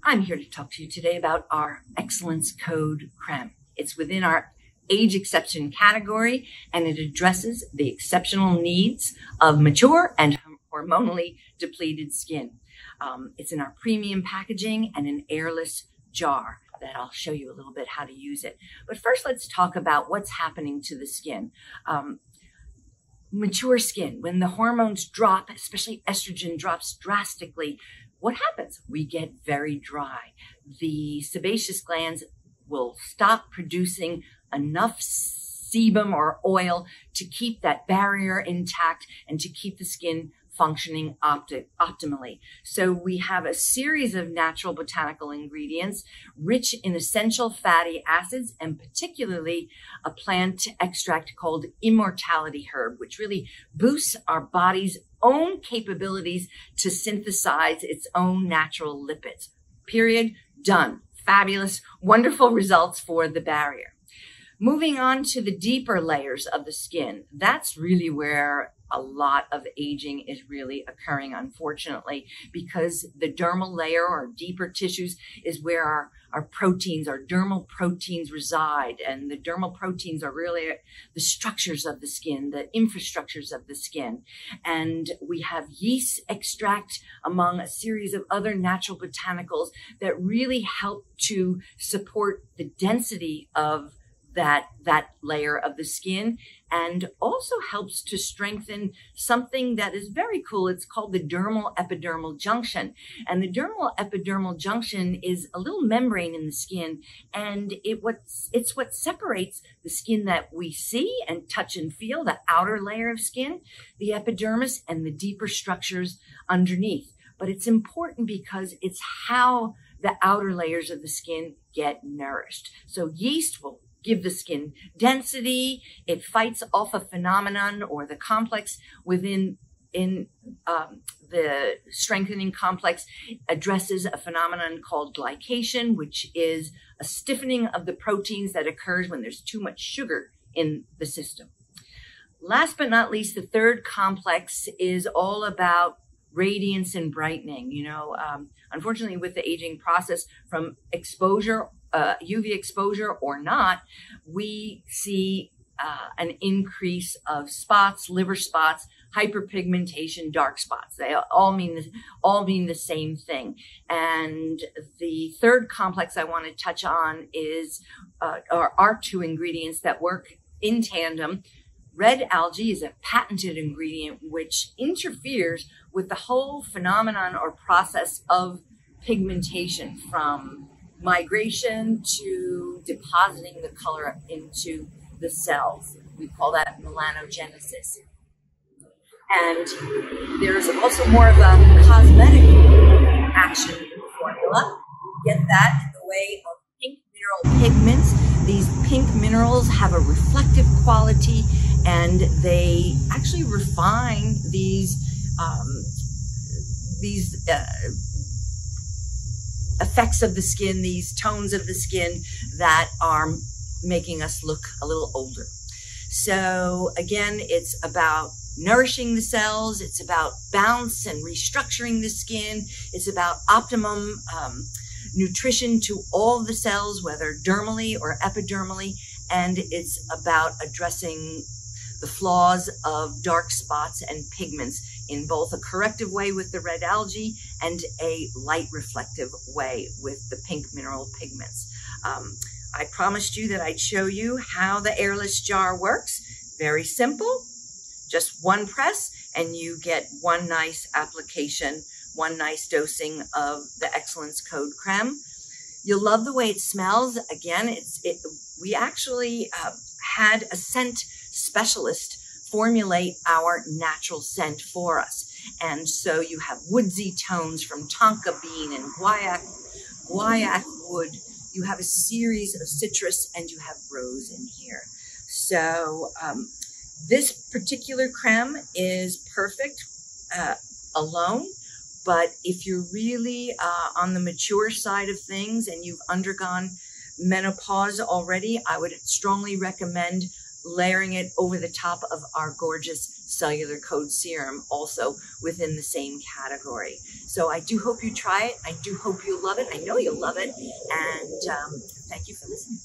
I'm here to talk to you today about our Excellence Code Creme. It's within our age exception category, and it addresses the exceptional needs of mature and hormonally depleted skin. It's in our premium packaging and an airless jar that I'll show you a little bit how to use it. But first, let's talk about what's happening to the skin. Mature skin, when the hormones drop, especially estrogen drops drastically, what happens? We get very dry. The sebaceous glands will stop producing enough sebum or oil to keep that barrier intact and to keep the skin functioning optimally. So we have a series of natural botanical ingredients rich in essential fatty acids, and particularly a plant extract called immortality herb, which really boosts our body's own capabilities to synthesize its own natural lipids. Period. Done. Fabulous, wonderful results for the barrier. Moving on to the deeper layers of the skin, that's really where a lot of aging is really occurring, unfortunately, because the dermal layer or deeper tissues is where our proteins, our dermal proteins reside. And the dermal proteins are really the structures of the skin, the infrastructures of the skin. And we have yeast extract among a series of other natural botanicals that really help to support the density of that layer of the skin, and also helps to strengthen something that is very cool. It's called the dermal epidermal junction. And the dermal epidermal junction is a little membrane in the skin, and it's what separates the skin that we see and touch and feel, the outer layer of skin, the epidermis, and the deeper structures underneath. But it's important because it's how the outer layers of the skin get nourished. So yeast will give the skin density. It fights off a phenomenon or the complex within the strengthening complex addresses a phenomenon called glycation, which is a stiffening of the proteins that occurs when there's too much sugar in the system. Last but not least, the third complex is all about radiance and brightening. Unfortunately, with the aging process, from exposure, UV exposure or not, we see an increase of spots, liver spots, hyperpigmentation, dark spots. They all mean the same thing. And the third complex I want to touch on is are two ingredients that work in tandem. Red algae is a patented ingredient which interferes with the whole phenomenon or process of pigmentation, from migration to depositing the color into the cells. We call that melanogenesis. And there's also more of a cosmetic action formula. Get that in the way of pink mineral pigments. These pink minerals have a reflective quality, and they actually refine these effects of the skin, these tones of the skin that are making us look a little older. So again, it's about nourishing the cells. It's about balance and restructuring the skin. It's about optimum nutrition to all the cells, whether dermally or epidermally. And it's about addressing the flaws of dark spots and pigments in both a corrective way with the red algae and a light reflective way with the pink mineral pigments. I promised you that I'd show you how the airless jar works. Very simple, just one press and you get one nice application, one nice dosing of the Excellence Code Creme. You'll love the way it smells. Again, we actually had a scent specialist formulate our natural scent for us. And so you have woodsy tones from tonka bean and guaiac wood. You have a series of citrus, and you have rose in here. So this particular creme is perfect alone. But if you're really on the mature side of things and you've undergone menopause already, I would strongly recommend layering it over the top of our gorgeous cellular code serum, also within the same category. So I do hope you try it. I do hope you love it. I know you'll love it. And thank you for listening.